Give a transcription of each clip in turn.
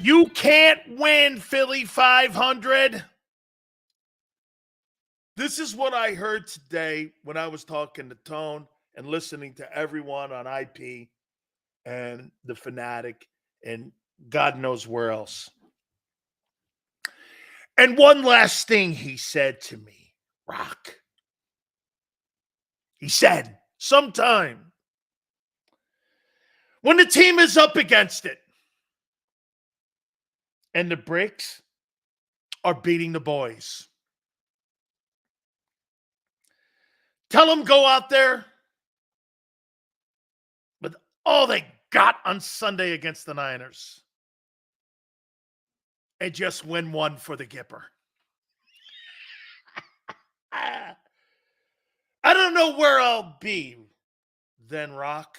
You can't win, Philly 500. This is what I heard today when I was talking to Tone and listening to everyone on IP and the Fanatic and God knows where else. And one last thing he said to me, Rock. He said, sometime when the team is up against it and the Bricks are beating the boys, tell them go out there with all they got on Sunday against the Niners and just win one for the Gipper. I don't know where I'll be then, Rock.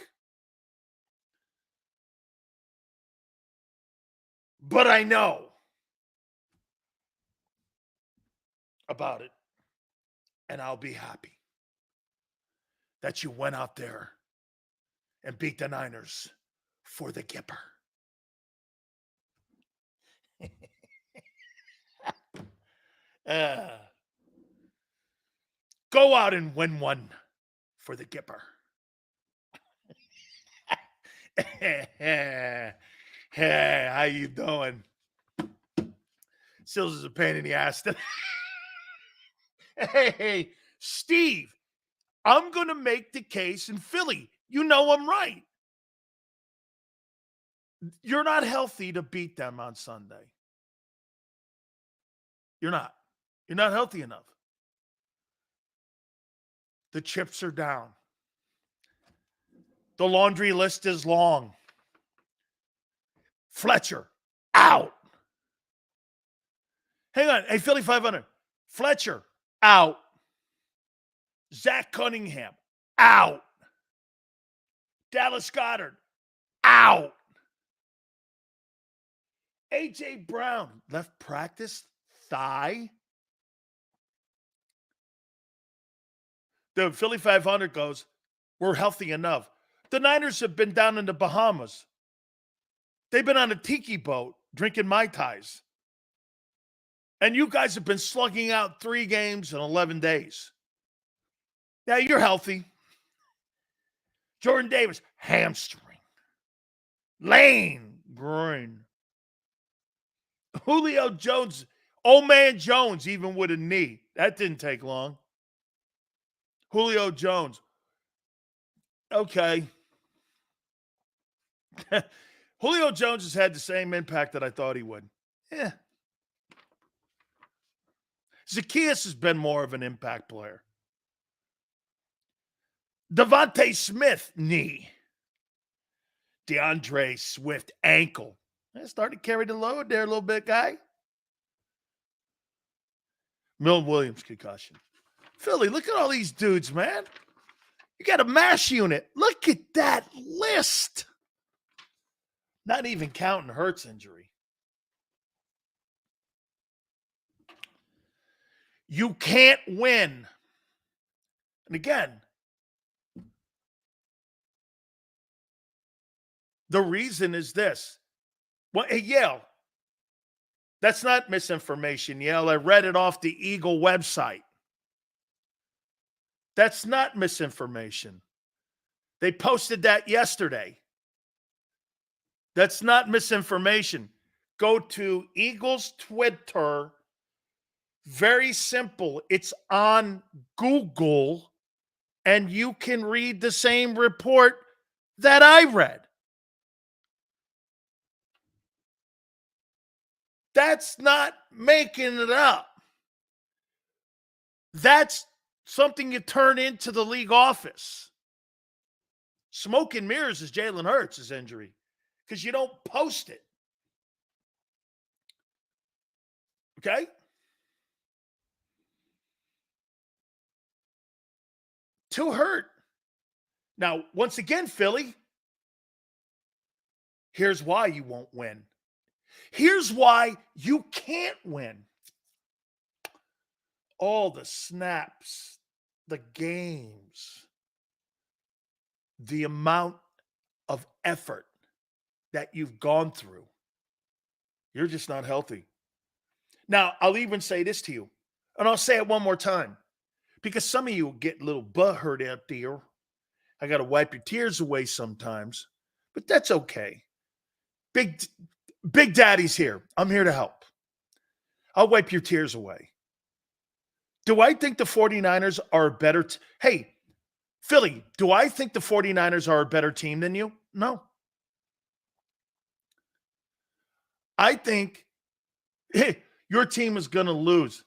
But I know about it. And I'll be happy that you went out there and beat the Niners for the Gipper. Go out and win one for the Gipper. Hey, how you doing? Sills is a pain in the ass. Hey, Steve, I'm going to make the case in Philly. You know I'm right. You're not healthy to beat them on Sunday. You're not. You're not healthy enough. The chips are down. The laundry list is long. Fletcher, out. Hang on. Hey, Philly 500. Fletcher, out. Zach Cunningham, out. Dallas Goedert, out. A.J. Brown, left practice, thigh. The Philly 500 goes, we're healthy enough. The Niners have been down in the Bahamas. They've been on a tiki boat drinking Mai Tais. And you guys have been slugging out 3 games in 11 days. Yeah, you're healthy. Jordan Davis, hamstring. Lane, groin. Julio Jones, old man Jones, even with a knee. That didn't take long. Julio Jones. Okay. Julio Jones has had the same impact that I thought he would. Yeah. Zacchaeus has been more of an impact player. Devontae Smith, knee. DeAndre Swift, ankle. Started to carry the load there a little bit, guy. Milton Williams, concussion. Philly, look at all these dudes, man. You got a MASH unit. Look at that list. Not even counting Hurts injury. You can't win. And again, the reason is this. Well, hey, Yale, that's not misinformation, Yale. I read it off the Eagle website. That's not misinformation. They posted that yesterday. That's not misinformation. Go to Eagles Twitter. Very simple. It's on Google, and you can read the same report that I read. That's not making it up. That's something you turn into the league office. Smoke and mirrors is Jalen Hurts' injury because you don't post it. Okay? Too hurt. Now, once again, Philly, here's why you won't win. Here's why you can't win. All the snaps, the games, the amount of effort that you've gone through. You're just not healthy. Now, I'll even say this to you, and I'll say it one more time, because some of you get a little butthurt out there. I got to wipe your tears away sometimes, but that's okay. Big Daddy's here. I'm here to help. I'll wipe your tears away. Do I think the 49ers are a better hey, Philly, do I think the 49ers are a better team than you? No. I think your team is going to lose.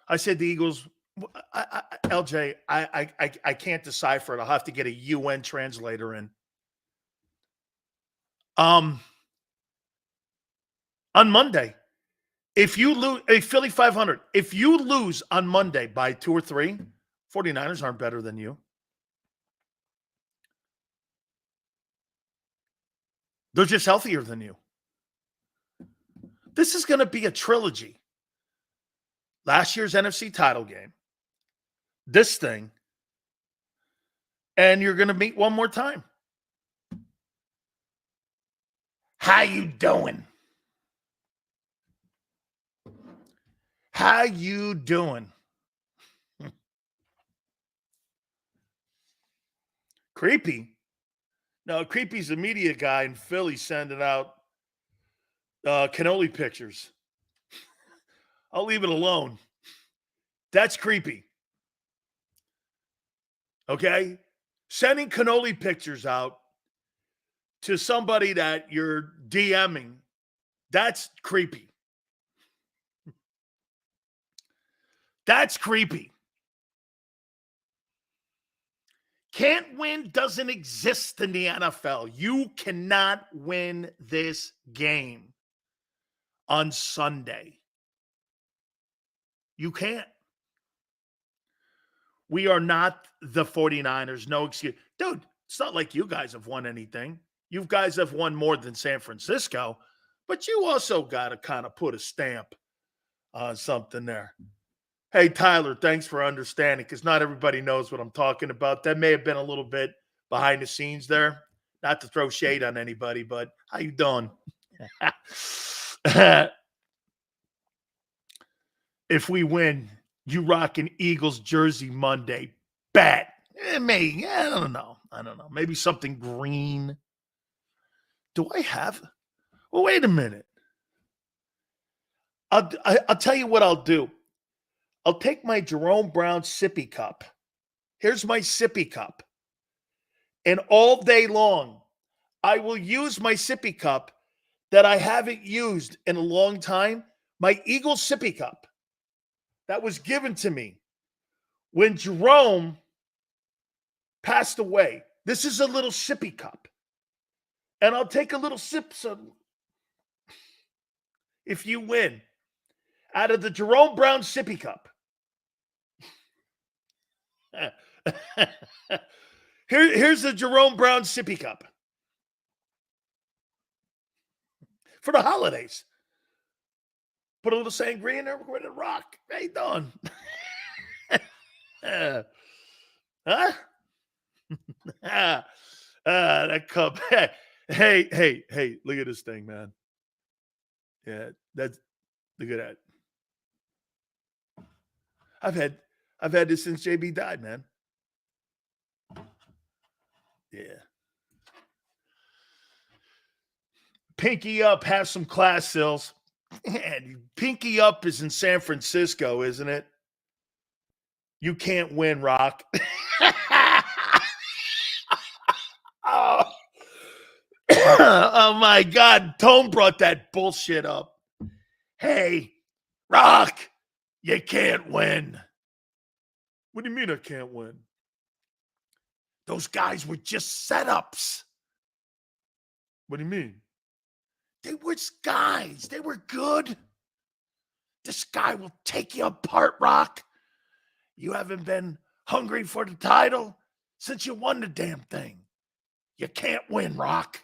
I said the Eagles. LJ, I can't decipher it. I'll have to get a UN translator in. On Monday, if you lose a Philly 500, if you lose on Monday by 2 or 3, 49ers aren't better than you. They're just healthier than you. This is going to be a trilogy. Last year's NFC title game, this thing, and you're going to meet one more time. How you doing? How you doing? Creepy. No, Creepy's a media guy in Philly sending out cannoli pictures. I'll leave it alone. That's creepy. Okay? Sending cannoli pictures out to somebody that you're DMing, that's creepy. That's creepy. Can't win doesn't exist in the NFL. You cannot win this game on Sunday. You can't. We are not the 49ers. No excuse. Dude, it's not like you guys have won anything. You guys have won more than San Francisco, but you also got to kind of put a stamp on something there. Hey, Tyler, thanks for understanding, because not everybody knows what I'm talking about. That may have been a little bit behind the scenes there. Not to throw shade on anybody, but how you doing? If we win, you rock an Eagles jersey Monday. Bet. Maybe. I don't know. Maybe something green. Do I have? Well, wait a minute. I'll tell you what I'll do. I'll take my Jerome Brown sippy cup. Here's my sippy cup. And all day long, I will use my sippy cup that I haven't used in a long time, my Eagle sippy cup that was given to me when Jerome passed away. This is a little sippy cup. And I'll take a little sip. If you win, out of the Jerome Brown sippy cup. Here's the Jerome Brown sippy cup for the holidays. Put a little sangria in there. We're going to rock. How you doing? Huh? That cup. Hey, look at this thing, man. Yeah, look at that. I've had this since JB died, man. Yeah. Pinky Up has some class, Sills. Man, Pinky Up is in San Francisco, isn't it? You can't win, Rock. Oh. Oh, my God. Tone brought that bullshit up. Hey, Rock, you can't win. What do you mean I can't win? Those guys were just setups. What do you mean? They were guys. They were good. This guy will take you apart, Rock. You haven't been hungry for the title since you won the damn thing. You can't win, Rock.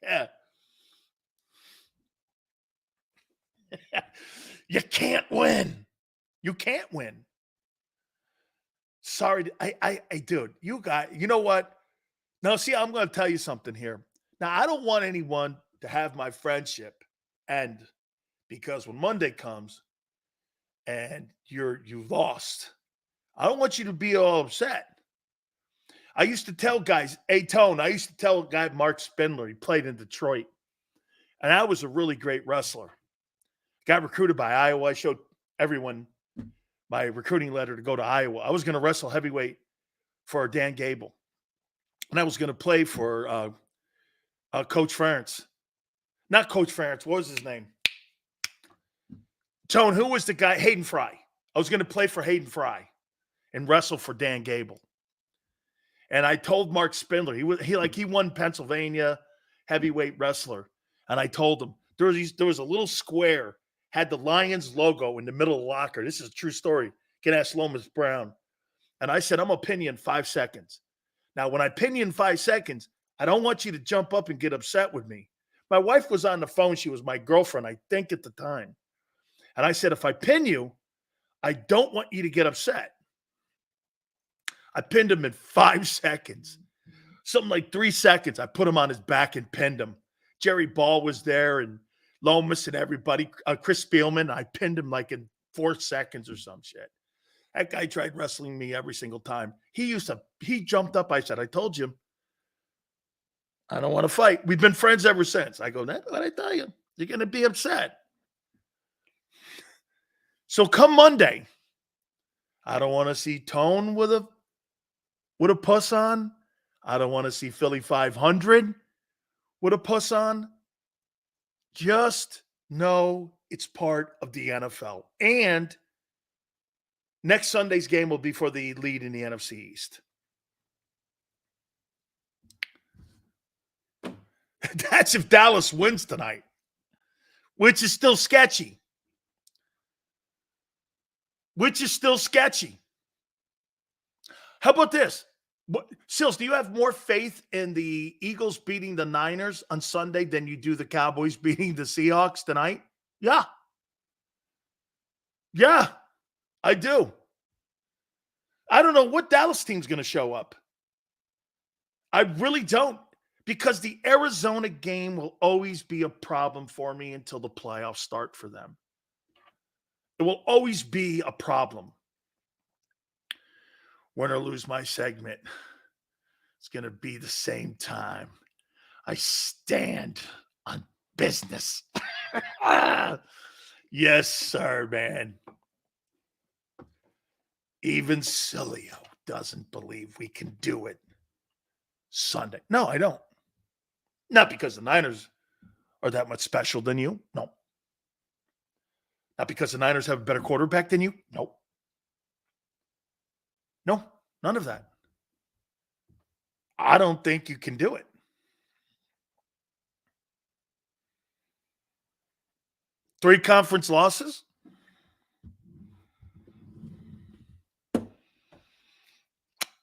Yeah. You can't win. You can't win. Sorry, dude, you know what? Now, see, I'm going to tell you something here. Now, I don't want anyone to have my friendship end, because when Monday comes and you lost, I don't want you to be all upset. I used to tell guys, hey, Tone, I used to tell a guy, Mark Spindler, he played in Detroit, and I was a really great wrestler. Got recruited by Iowa. I showed everyone my recruiting letter to go to Iowa. I was going to wrestle heavyweight for Dan Gable, and I was going to play for Coach Ferentz. Not Coach Ferentz. What was his name? Tone, who was the guy? Hayden Fry. I was going to play for Hayden Fry and wrestle for Dan Gable. And I told Mark Spindler, he won Pennsylvania heavyweight wrestler. And I told him there was a little square, had the Lions logo in the middle of the locker. This is a true story. You can ask Lomas Brown. And I said, I'm going to pin you in 5 seconds. Now, when I pin you in 5 seconds, I don't want you to jump up and get upset with me. My wife was on the phone. She was my girlfriend, I think, at the time. And I said, if I pin you, I don't want you to get upset. I pinned him in 5 seconds. Something like 3 seconds. I put him on his back and pinned him. Jerry Ball was there and Lomas and everybody. Chris Spielman, I pinned him like in 4 seconds or some shit. That guy tried wrestling me every single time. He jumped up. I said, I told you, I don't want to fight. We've been friends ever since. I go, that's what I tell you. You're going to be upset. So come Monday, I don't want to see Tone with a puss on. I don't want to see Philly 500 with a puss on. Just know it's part of the NFL. And next Sunday's game will be for the lead in the NFC East. That's if Dallas wins tonight, which is still sketchy. How about this? Sills, do you have more faith in the Eagles beating the Niners on Sunday than you do the Cowboys beating the Seahawks tonight? Yeah. Yeah, I do. I don't know what Dallas team's going to show up. I really don't, because the Arizona game will always be a problem for me until the playoffs start for them. It will always be a problem. Win or lose my segment, it's going to be the same time. I stand on business. Yes, sir, man. Even Sileo doesn't believe we can do it Sunday. No, I don't. Not because the Niners are that much special than you. No. Not because the Niners have a better quarterback than you. Nope. No, none of that. I don't think you can do it. Three conference losses?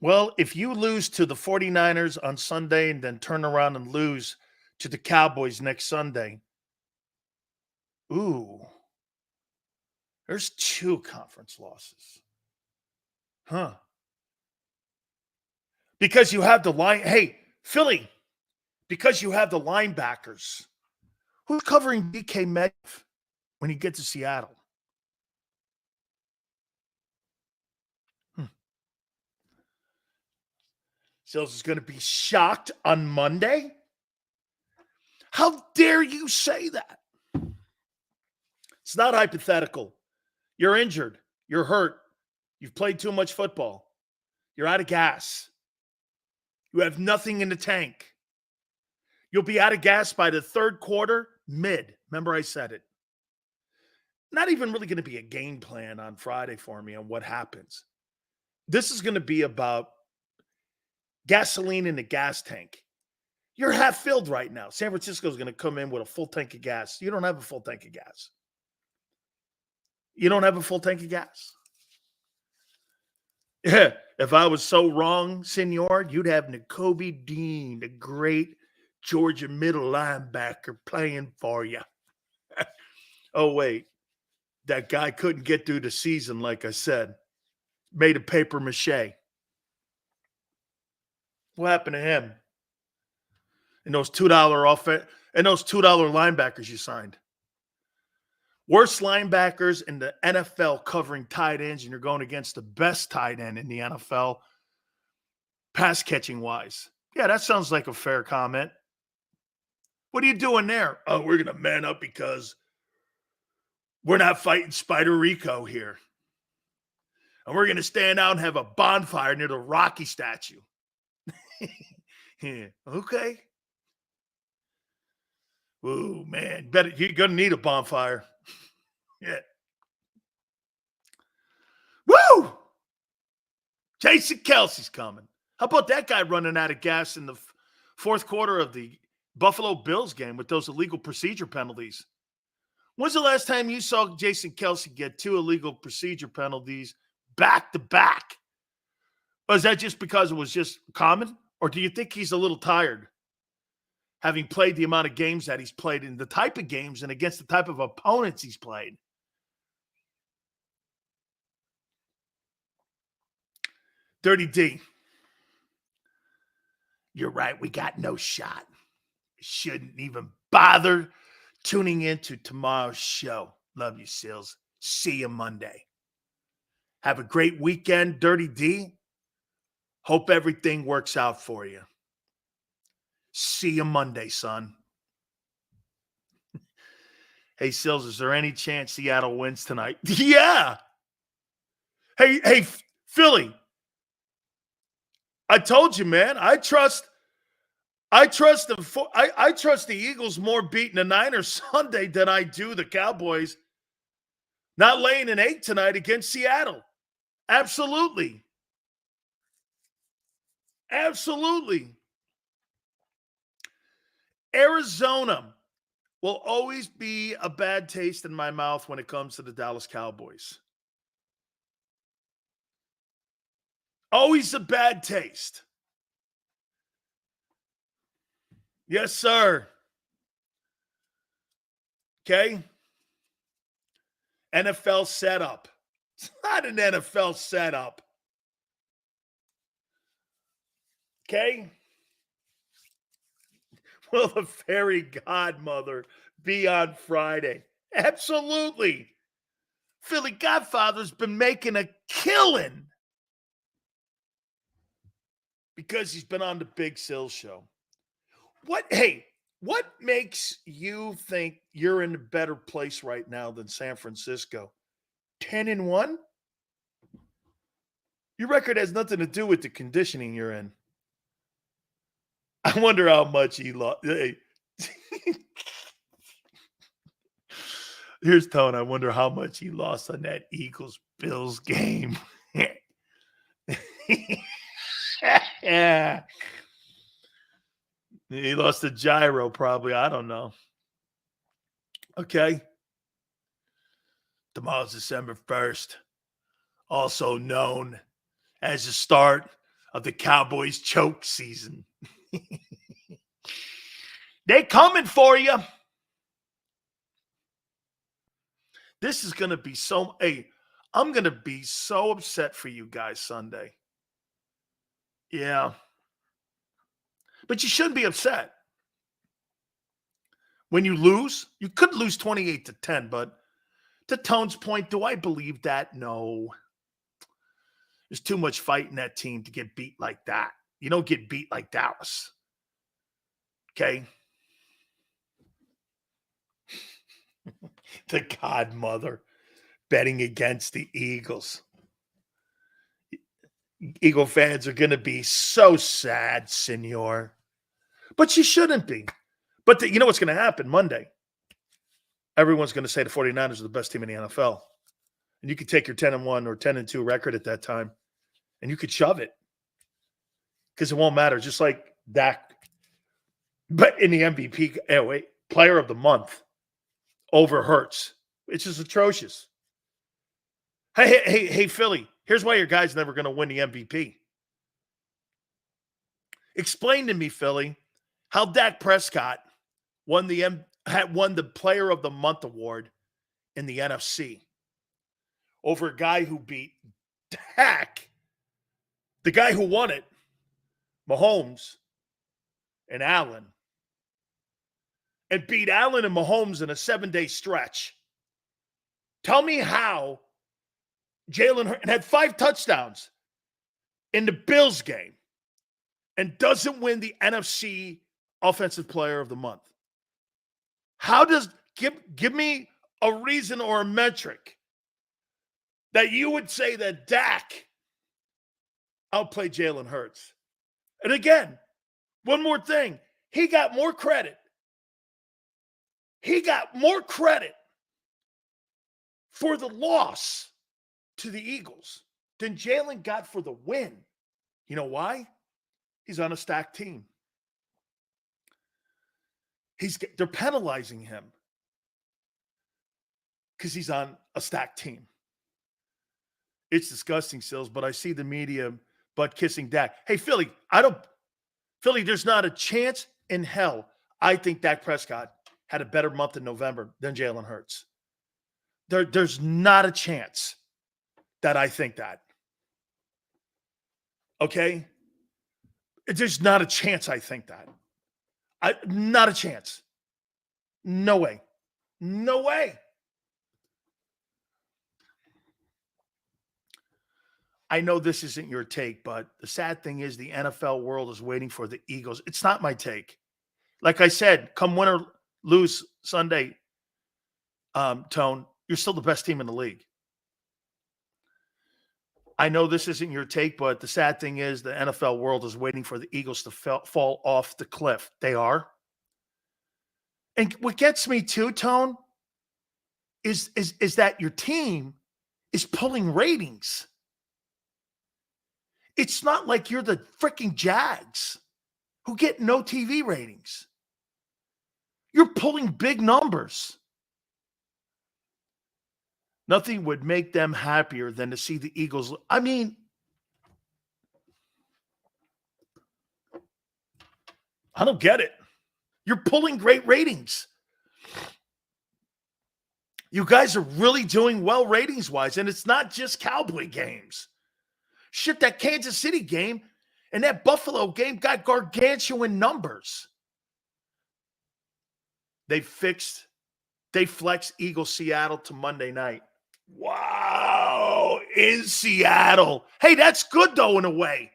Well, if you lose to the 49ers on Sunday and then turn around and lose to the Cowboys next Sunday, there's 2 conference losses. Huh. Because you have the line. Hey, Philly, because you have the linebackers. Who's covering DK Metcalf when he gets to Seattle? Sills is going to be shocked on Monday? How dare you say that? It's not hypothetical. You're injured. You're hurt. You've played too much football. You're out of gas. You have nothing in the tank. You'll be out of gas by the third quarter, mid. Remember I said it. Not even really going to be a game plan on Friday for me on what happens. This is going to be about gasoline in the gas tank. You're half filled right now. San Francisco's going to come in with a full tank of gas. You don't have a full tank of gas. You don't have a full tank of gas. Yeah, if I was so wrong, senor, you'd have Nakobe Dean, the great Georgia middle linebacker, playing for you. Oh, wait. That guy couldn't get through the season, like I said. Made of paper mache. What happened to him? And those $2 offense. And those $2 linebackers you signed. Worst linebackers in the NFL covering tight ends, and you're going against the best tight end in the NFL, pass catching wise. Yeah, that sounds like a fair comment. What are you doing there? Oh, we're going to man up because we're not fighting Spider Rico here. And we're going to stand out and have a bonfire near the Rocky statue. Yeah, okay. Ooh, man, you're going to need a bonfire. Yeah. Woo! Jason Kelce's coming. How about that guy running out of gas in the fourth quarter of the Buffalo Bills game with those illegal procedure penalties? When's the last time you saw Jason Kelce get 2 illegal procedure penalties back to back? Was that just because it was just common? Or do you think he's a little tired, having played the amount of games that he's played and the type of games and against the type of opponents he's played? Dirty D. You're right. We got no shot. Shouldn't even bother tuning into tomorrow's show. Love you, Sills. See you Monday. Have a great weekend, Dirty D. Hope everything works out for you. See you Monday, son. Hey, Sills, is there any chance Seattle wins tonight? Yeah. Hey, Philly. I told you, man. I trust the Eagles more beating the Niners Sunday than I do the Cowboys not laying an egg tonight against Seattle. Absolutely. Absolutely. Arizona will always be a bad taste in my mouth when it comes to the Dallas Cowboys. Always a bad taste. Yes, sir. Okay. NFL setup. It's not an NFL setup. Okay. Will the fairy godmother be on Friday? Absolutely. Philly Godfather's been making a killing because he's been on the Big Sill show. What makes you think you're in a better place right now than San Francisco? 10-1? Your record has nothing to do with the conditioning you're in. I wonder how much he lost. Hey. Here's Tone. I wonder how much he lost on that Eagles-Bills game. Yeah. He lost a gyro, probably. I don't know. Okay. Tomorrow's December 1st, also known as the start of the Cowboys choke season. They coming for you. This is going to be so, I'm going to be so upset for you guys Sunday. Yeah. But you shouldn't be upset. When you lose, you could lose 28-10, but to Tone's point, do I believe that? No. There's too much fight in that team to get beat like that. You don't get beat like Dallas. Okay? The godmother betting against the Eagles. Eagle fans are going to be so sad, senor. But you shouldn't be. But you know what's going to happen Monday? Everyone's going to say the 49ers are the best team in the NFL. And you could take your 10-1 or 10-2 record at that time, and you could shove it. Because it won't matter. Just like Dak. But in the MVP, player of the month over Hurts, which is atrocious. Hey, Philly, here's why your guy's never going to win the MVP. Explain to me, Philly, how Dak Prescott won the Player of the Month award in the NFC over a guy who beat Dak, the guy who won it, Mahomes and Allen. and beat Allen and Mahomes in a 7-day stretch. Tell me how Jalen Hurts had 5 touchdowns in the Bills game and doesn't win the NFC Offensive Player of the Month. How does give me a reason or a metric that you would say that Dak outplayed Jalen Hurts? And again, one more thing. He got more credit. He got more credit for the loss to the Eagles than Jalen got for the win. You know why? He's on a stacked team. They're penalizing him because he's on a stacked team. It's disgusting, Sills, but I see the media butt kissing Dak. Hey, Philly, there's not a chance in hell I think Dak Prescott had a better month in November than Jalen Hurts. There's not a chance that I think that. Okay? There's not a chance I think that. Not a chance. No way. No way. I know this isn't your take, but the sad thing is the NFL world is waiting for the Eagles. It's not my take. Like I said, come win or lose Sunday, Tone, you're still the best team in the league. I know this isn't your take, but the sad thing is the NFL world is waiting for the Eagles to fall off the cliff. They are. And what gets me too, Tone, is that your team is pulling ratings. It's not like you're the freaking Jags who get no TV ratings. You're pulling big numbers. Nothing would make them happier than to see the Eagles. I mean, I don't get it. You're pulling great ratings. You guys are really doing well ratings-wise, and it's not just Cowboy games. Shit, that Kansas City game and that Buffalo game got gargantuan numbers. They flexed Eagles Seattle to Monday night. Wow, in Seattle. Hey, that's good, though, in a way.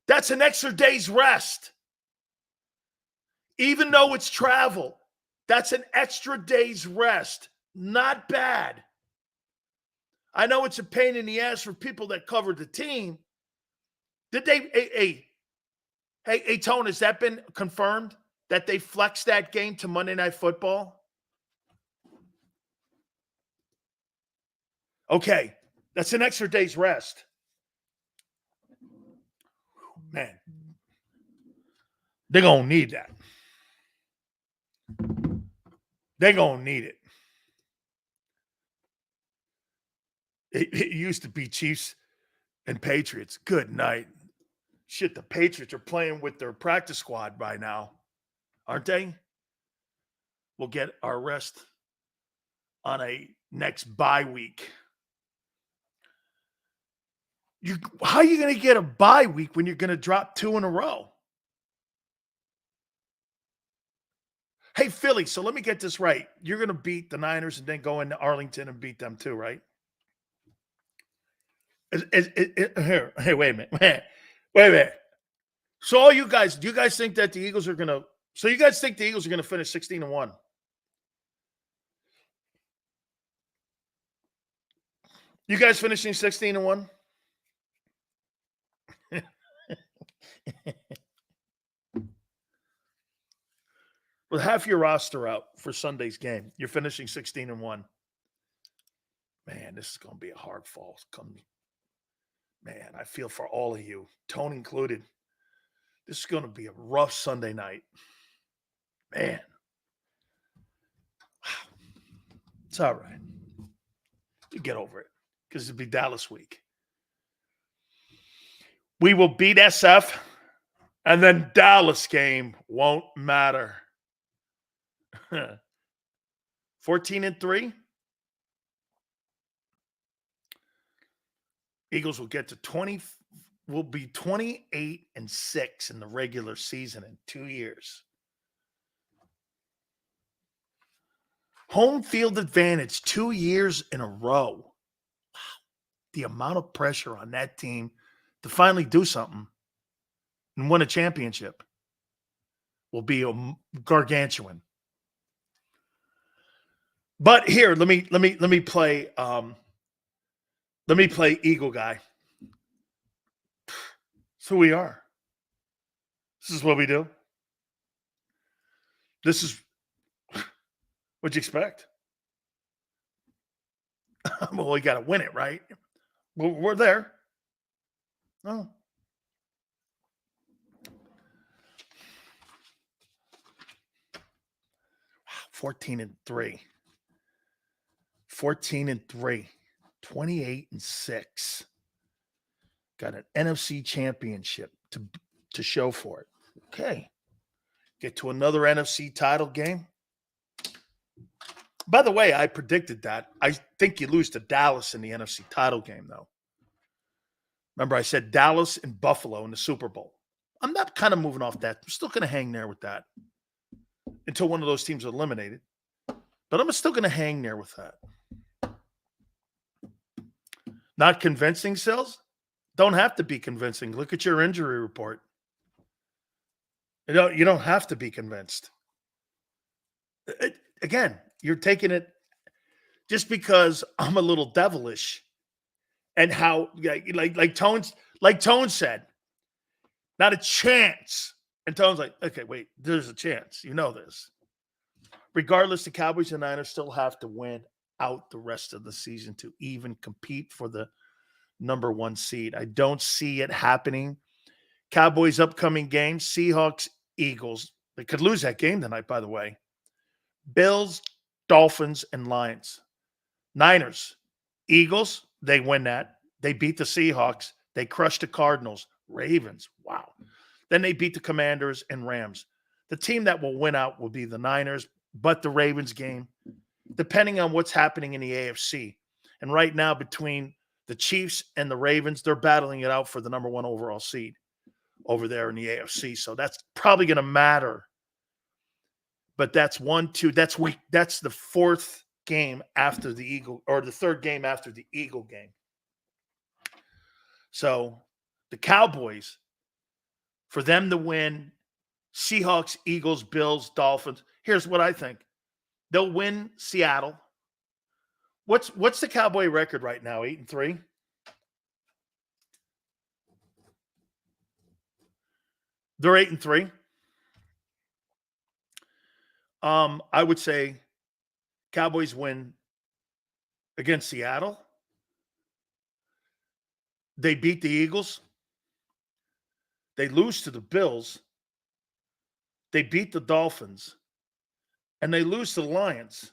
That's an extra day's rest. Even though it's travel, that's an extra day's rest. Not bad. I know it's a pain in the ass for people that covered the team. Did they, hey, Tone, has that been confirmed that they flexed that game to Monday Night Football? Okay, that's an extra day's rest. Man, they're going to need that. They're going to need it. It used to be Chiefs and Patriots. Good night. Shit, the Patriots are playing with their practice squad by now, aren't they? We'll get our rest on a next bye week. How are you going to get a bye week when you're going to drop 2 in a row? Hey, Philly, so let me get this right. You're going to beat the Niners and then go into Arlington and beat them too, right? Hey, wait a minute. Wait a minute. So all you guys, do you guys think that the Eagles are going to – so you guys think the Eagles are going to finish 16-1? You guys finishing 16-1? With half your roster out for Sunday's game, you're finishing 16-1. Man, this is going to be a hard fall. Man, I feel for all of you, Tone included. This is going to be a rough Sunday night. Man. It's all right. You get over it because it'll be Dallas week. We will beat SF, and then Dallas game won't matter. 14-3. Eagles will get to 20. Will be 28-6 in the regular season in 2 years. Home field advantage 2 years in a row. The amount of pressure on that team to finally do something and win a championship will be gargantuan. But here, let me play Eagle guy. It's who we are. This is what we do. This is what you expect. Well, we got to win it, right? Well, we're there. Oh. 14-3. 14-3. 28-6. Got an NFC championship to show for it. Okay. Get to another NFC title game. By the way, I predicted that. I think you lose to Dallas in the NFC title game, though. Remember, I said Dallas and Buffalo in the Super Bowl. I'm not kind of moving off that. I'm still going to hang there with that until one of those teams are eliminated. But I'm still going to hang there with that. Not convincing, Sills? Don't have to be convincing. Look at your injury report. You don't have to be convinced. Again, you're taking it just because I'm a little devilish, and how like Tone said, not a chance. And Tone's like, okay, wait, there's a chance. You know this. Regardless, the Cowboys and Niners still have to win out the rest of the season to even compete for the number 1 seed. I don't see it happening. Cowboys' upcoming game, Seahawks, Eagles. They could lose that game tonight, by the way. Bills, Dolphins, and Lions. Niners, Eagles, they win that. They beat the Seahawks. They crushed the Cardinals. Ravens, wow. Then they beat the Commanders and Rams. The team that will win out will be the Niners, but the Ravens game, depending on what's happening in the AFC. And right now, between the Chiefs and the Ravens, they're battling it out for the number 1 overall seed over there in the AFC. So that's probably going to matter. But that's 1, 2. That's week. That's the 4th game after the Eagle, or the 3rd game after the Eagle game. So the Cowboys, for them to win, Seahawks, Eagles, Bills, Dolphins. Here's what I think. They'll win Seattle. What's the Cowboy record right now? 8-3? They're 8-3. I would say Cowboys win against Seattle. They beat the Eagles. They lose to the Bills. They beat the Dolphins. And they lose to the Lions.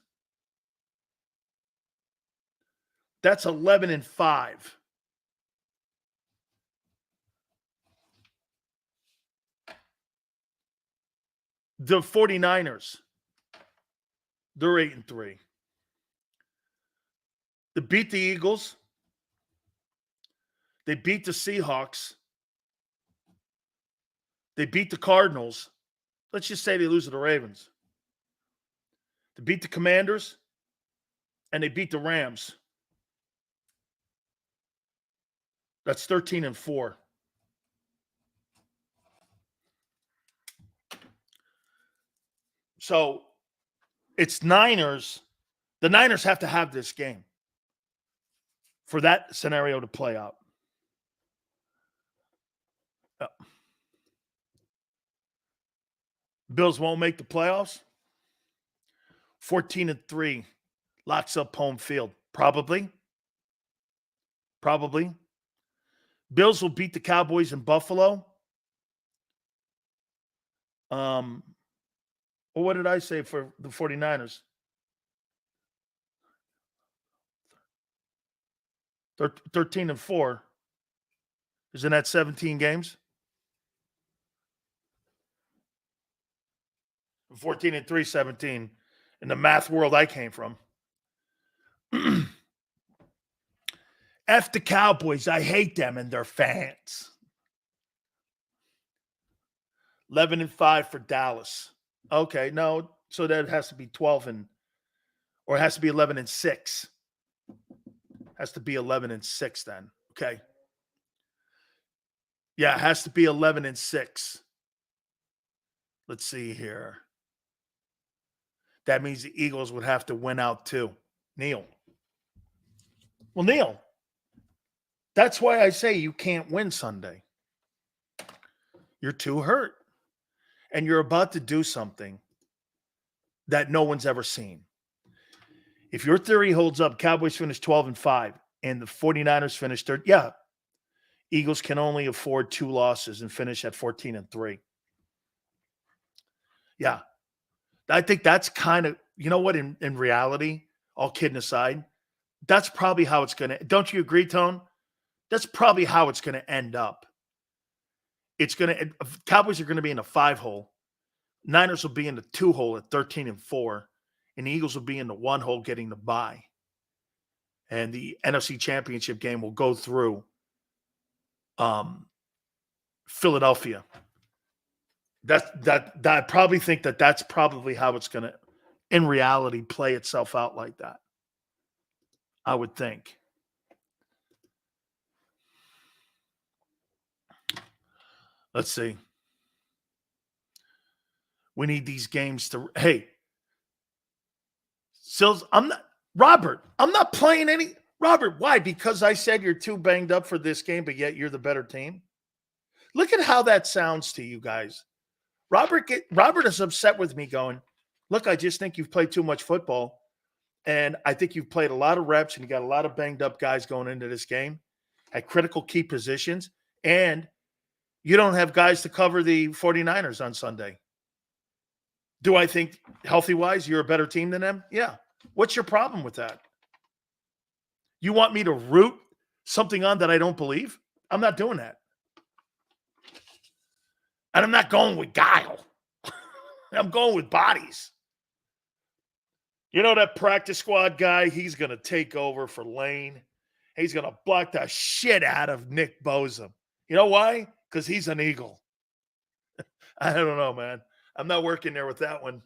That's 11-5. The 49ers, they're 8-3. They beat the Eagles. They beat the Seahawks. They beat the Cardinals. Let's just say they lose to the Ravens. They beat the Commanders. And they beat the Rams. That's 13-4. So it's Niners. The Niners have to have this game for that scenario to play out. Bills won't make the playoffs. 14-3 locks up home field. Probably. Bills will beat the Cowboys in Buffalo. Well, what did I say for the 49ers? 13-4. Isn't that 17 games? 14-3, 17. In the math world I came from. F the Cowboys. I hate them and their fans. 11-5 for Dallas. Okay, no. So that has to be 12 and Or it has to be 11-6. Has to be 11-6 then. Okay. Yeah, it has to be 11-6. Let's see here. That means the Eagles would have to win out too. Neil. Well, Neil, that's why I say you can't win Sunday. You're too hurt. And you're about to do something that no one's ever seen. If your theory holds up, Cowboys finish 12-5 and the 49ers finish third. Yeah. Eagles can only afford 2 losses and finish at 14-3. Yeah. I think that's kind of, you know what, in reality, all kidding aside, that's probably how it's going to, don't you agree, Tone? That's probably how it's going to end up. It's going to, Cowboys are going to be in a 5-hole. Niners will be in the 2-hole at 13-4. And the Eagles will be in the 1-hole getting the bye. And the NFC Championship game will go through Philadelphia. I probably think that's probably how it's going to, in reality, play itself out like that. I would think. Let's see. We need these games to. Hey, Sills, I'm not playing any. Robert, why? Because I said you're too banged up for this game, but yet you're the better team. Look at how that sounds to you guys. Robert is upset with me going, look, I just think you've played too much football. And I think you've played a lot of reps and you got a lot of banged up guys going into this game at critical key positions. And you don't have guys to cover the 49ers on Sunday. Do I think healthy-wise you're a better team than them? Yeah. What's your problem with that? You want me to root something on that I don't believe? I'm not doing that. And I'm not going with guile. I'm going with bodies. You know that practice squad guy? He's going to take over for Lane. He's going to block the shit out of Nick Bosa. You know why? Because he's an Eagle. I don't know, man. I'm not working there with that one.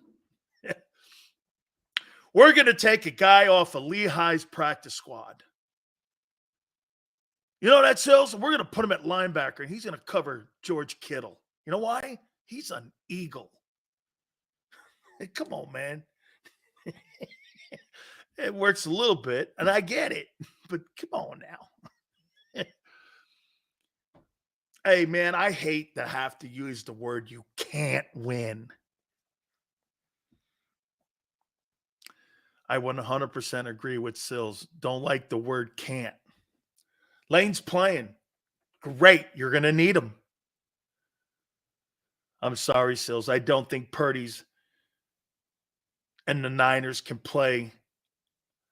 We're going to take a guy off of Lehigh's practice squad. You know that, Sills? We're going to put him at linebacker, and he's going to cover George Kittle. You know why? He's an Eagle. Hey, come on, man. It works a little bit, and I get it, but come on now. Hey, man, I hate to have to use the word you can't win. I 100% agree with Sills. Don't like the word can't. Lane's playing. Great. You're going to need him. I'm sorry, Sills. I don't think Purdy's and the Niners can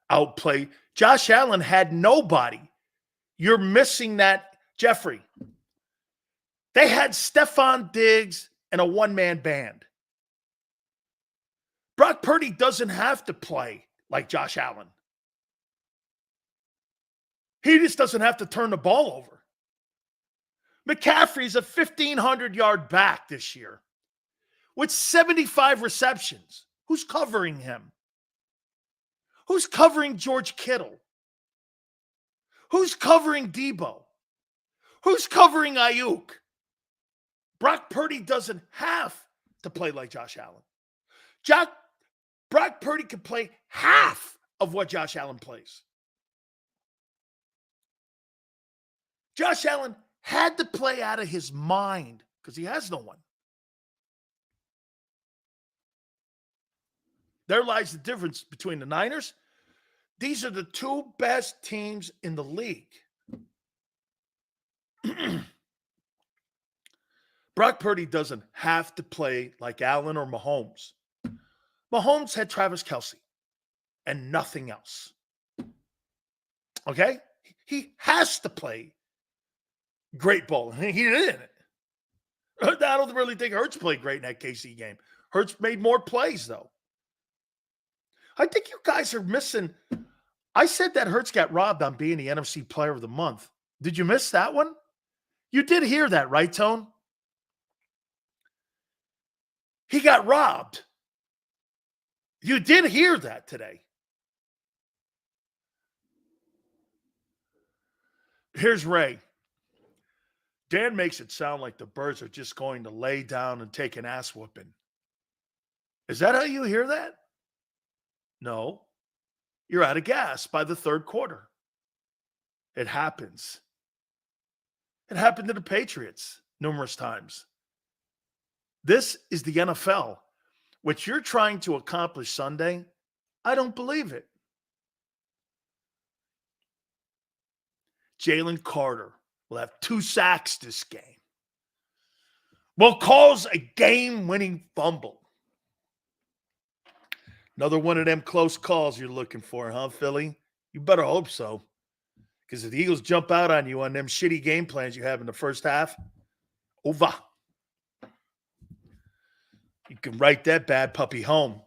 outplay. Josh Allen had nobody. You're missing that, Jeffrey. They had Stephon Diggs and a one-man band. Brock Purdy doesn't have to play like Josh Allen. He just doesn't have to turn the ball over. McCaffrey's a 1,500-yard back this year with 75 receptions. Who's covering him? Who's covering George Kittle? Who's covering Debo? Who's covering Ayuk? Brock Purdy doesn't have to play like Josh Allen. Brock Purdy can play half of what Josh Allen plays. Josh Allen had to play out of his mind because he has no one. There lies the difference between the Niners. These are the two best teams in the league. Brock Purdy doesn't have to play like Allen or Mahomes. Mahomes had Travis Kelce and nothing else. Okay? He has to play great ball. He didn't. I don't really think Hurts played great in that KC game. Hurts made more plays, though. I think you guys are missing. I said that Hurts got robbed on being the NFC Player of the Month. Did you miss that one? You did hear that, right, Tone? He got robbed. You did hear that today. Here's Ray. Dan makes it sound like the Birds are just going to lay down and take an ass whooping. Is that how you hear that? No. You're out of gas by the third quarter. It happens. It happened to the Patriots numerous times. This is the NFL. What you're trying to accomplish Sunday, I don't believe it. Jalen Carter will have 2 sacks this game. Will cause a game-winning fumble. Another one of them close calls you're looking for, huh, Philly? You better hope so. Because if the Eagles jump out on you on them shitty game plans you have in the first half, over. You can write that bad puppy home.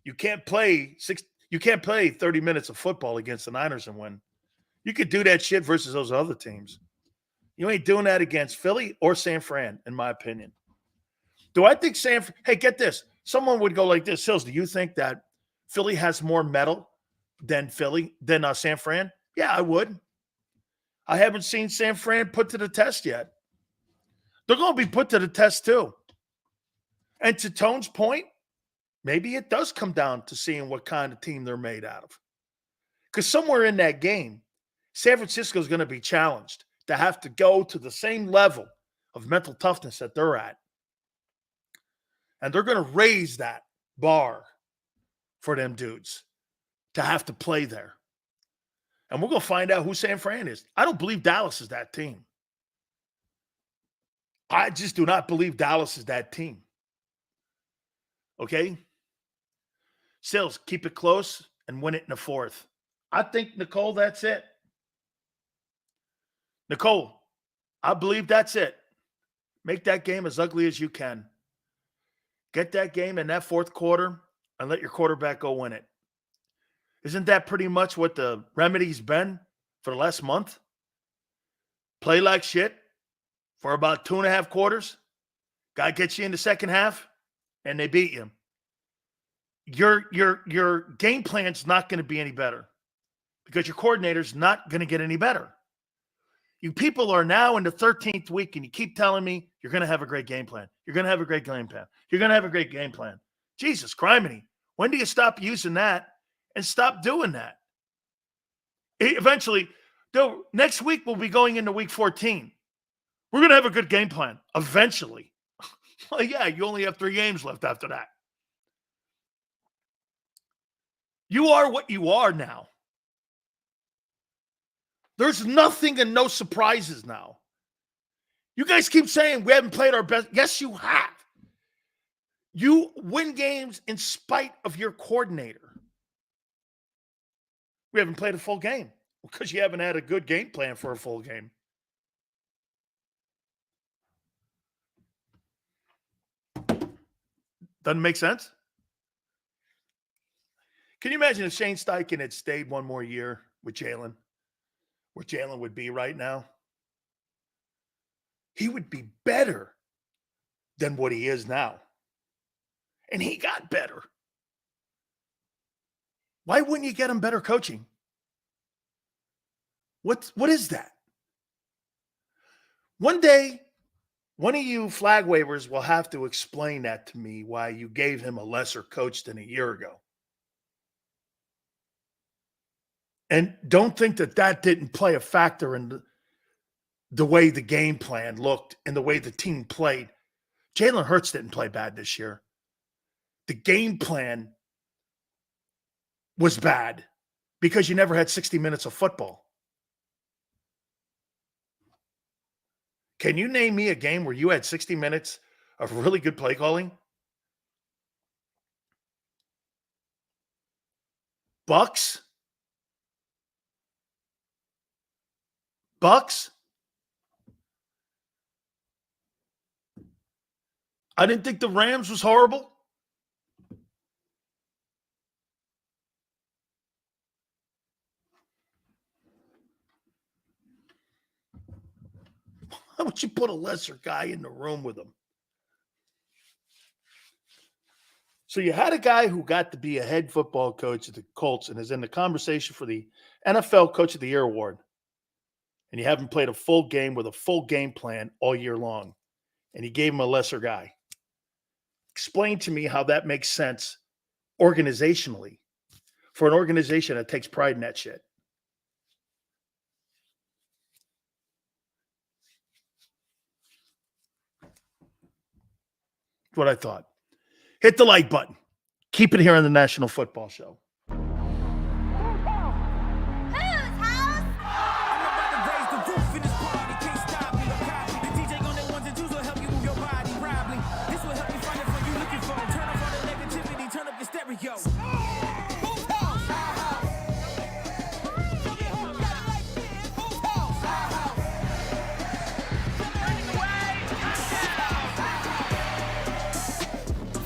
You can't play 30 minutes of football against the Niners and win. You could do that shit versus those other teams. You ain't doing that against Philly or San Fran, in my opinion. Do I think hey, get this. Someone would go like this. Sills, do you think that Philly has more metal than San Fran? Yeah, I would. I haven't seen San Fran put to the test yet. They're going to be put to the test too. And to Tone's point, maybe it does come down to seeing what kind of team they're made out of. Because somewhere in that game, San Francisco is going to be challenged to have to go to the same level of mental toughness that they're at. And they're going to raise that bar for them dudes to have to play there. And we're going to find out who San Fran is. I don't believe Dallas is that team. I just do not believe Dallas is that team. Okay? Sills, keep it close and win it in the fourth. I think, Nicole, that's it. Nicole, I believe that's it. Make that game as ugly as you can. Get that game in that fourth quarter and let your quarterback go win it. Isn't that pretty much what the remedy's been for the last month? Play like shit for about 2.5 quarters. Guy gets you in the second half, and they beat you. Your game plan's not going to be any better because your coordinator's not going to get any better. You people are now in the 13th week, and you keep telling me you're going to have a great game plan. You're going to have a great game plan. You're going to have a great game plan. Jesus criminy. When do you stop using that and stop doing that? Eventually, next week we'll be going into week 14. We're going to have a good game plan. Eventually. Well, yeah, you only have 3 games left after that. You are what you are now. There's nothing and no surprises now. You guys keep saying we haven't played our best. Yes, you have. You win games in spite of your coordinator. We haven't played a full game because you haven't had a good game plan for a full game. Doesn't make sense? Can you imagine if Shane Steichen had stayed one more year with Jalen, where Jalen would be right now? He would be better than what he is now. And he got better. Why wouldn't you get him better coaching? What is that? One day, one of you flag wavers will have to explain that to me, why you gave him a lesser coach than a year ago. And don't think that didn't play a factor in the way the game plan looked and the way the team played. Jalen Hurts didn't play bad this year. The game plan was bad because you never had 60 minutes of football. Can you name me a game where you had 60 minutes of really good play calling? Bucks? I didn't think the Rams was horrible. Why would you put a lesser guy in the room with him? So you had a guy who got to be a head football coach at the Colts and is in the conversation for the NFL Coach of the Year award. and you haven't played a full game with a full game plan all year long, and you gave him a lesser guy. Explain to me how that makes sense organizationally for an organization that takes pride in that shit. That's what I thought. Hit the like button. Keep it here on the National Football Show.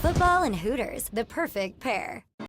Football and Hooters, the perfect pair.